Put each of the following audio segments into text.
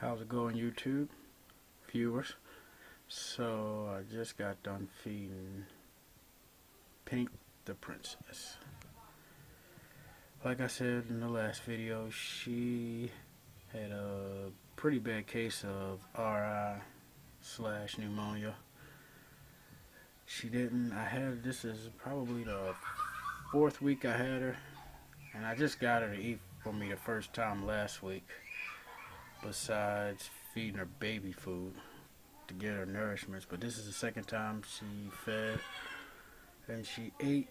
How's it going, YouTube viewers? So I just got done feeding Pink the princess. Like I said in the last video, she had a pretty bad case of RI/pneumonia. This is probably the fourth week I had her, and I just got her to eat for me the first time last week. Besides feeding her baby food to get her nourishments, but this is the second time she fed, and she ate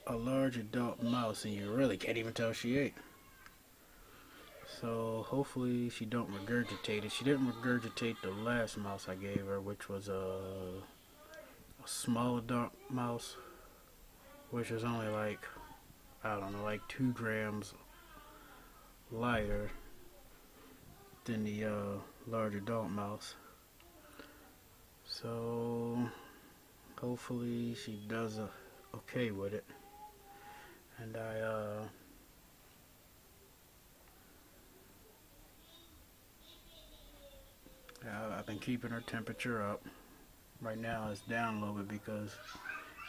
a large adult mouse, and you really can't even tell she ate. So hopefully she don't regurgitate it. She didn't regurgitate the last mouse I gave her, which was a small adult mouse, which was only like, I don't know, like 2 grams lighter than the large adult mouse. So hopefully she does okay with it. And I've been keeping her temperature up. Right now it's down a little bit because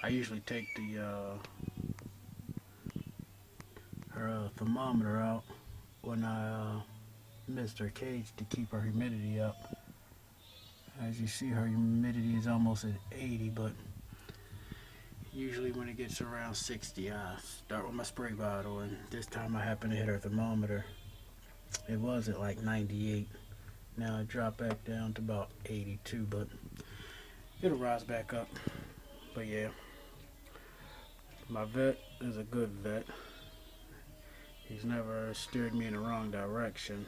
I usually take her thermometer out when I missed her cage to keep her humidity up. As you see, her humidity is almost at 80, but usually when it gets around 60, I start with my spray bottle, and this time I happen to hit her thermometer. It was at like 98. Now it dropped back down to about 82, but it'll rise back up. But yeah, my vet is a good vet. He's never steered me in the wrong direction.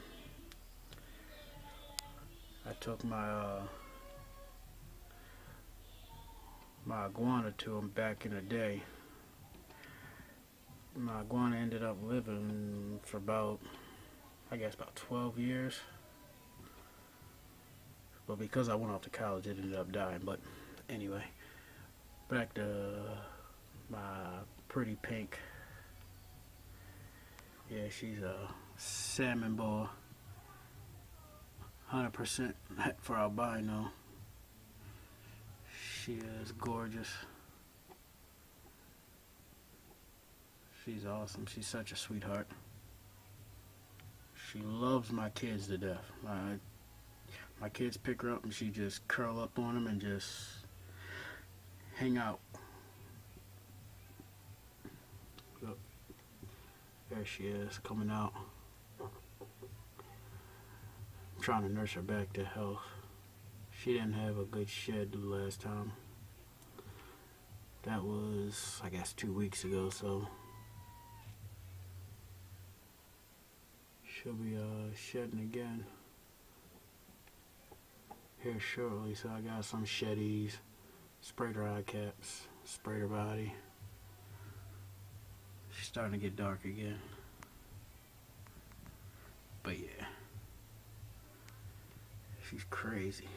I took my iguana to him back in the day. My iguana ended up living for about 12 years. But because I went off to college, it ended up dying. But anyway, back to my pretty Pink. Yeah, she's a salmon ball. 100% for albino. She is gorgeous. She's awesome. She's such a sweetheart. She loves my kids to death. My kids pick her up and she just curl up on them and just hang out. Look, there she is, coming out. I'm trying to nurse her back to health. She didn't have a good shed the last time. That was, 2 weeks ago, so she'll be shedding again here shortly. So I got some sheddies, sprayed her eye caps, sprayed her body. She's starting to get dark again. But yeah, she's crazy.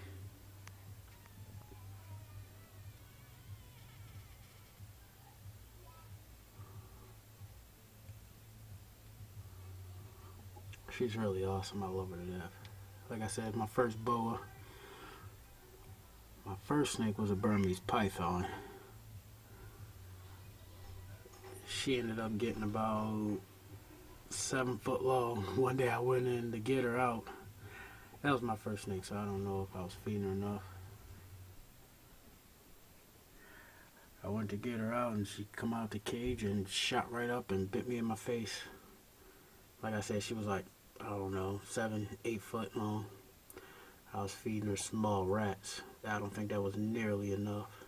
She's really awesome. I love her to death. Like I said, my first boa. My first snake was a Burmese python. She ended up getting about 7 foot long. One day I went in to get her out. That was my first snake, so I don't know if I was feeding her enough. I went to get her out and she come out the cage and shot right up and bit me in my face. Like I said, she was like, I don't know, 7, 8 foot long. I was feeding her small rats. I don't think that was nearly enough.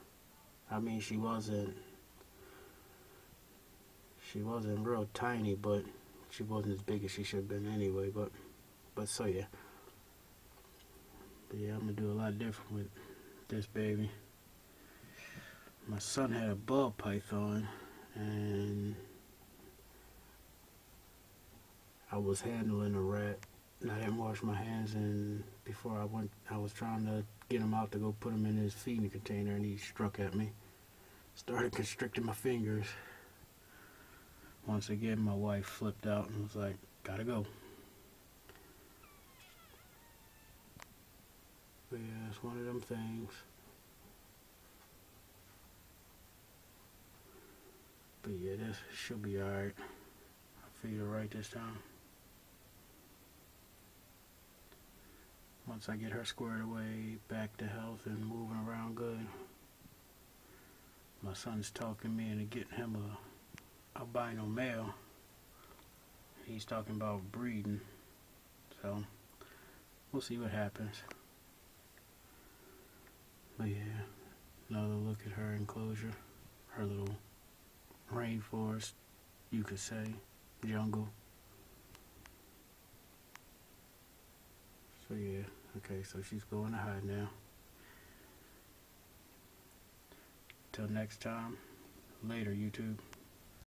I mean, she wasn't real tiny, but she wasn't as big as she should have been anyway. But so yeah. But yeah, I'm gonna do a lot different with this baby. My son had a ball python, and I was handling a rat, and I didn't wash my hands, and before I went, I was trying to get him out to go put him in his feeding container, and he struck at me. Started constricting my fingers. Once again, my wife flipped out and was like, gotta go. just one of them things. But yeah, this should be alright. I feed her right this time. Once I get her squared away, back to health and moving around good. My son's talking me into getting him a albino male. He's talking about breeding. So, we'll see what happens. But yeah, another look at her enclosure. Her little rainforest, you could say, jungle. So yeah, okay, so she's going to hide now. Till next time, later YouTube.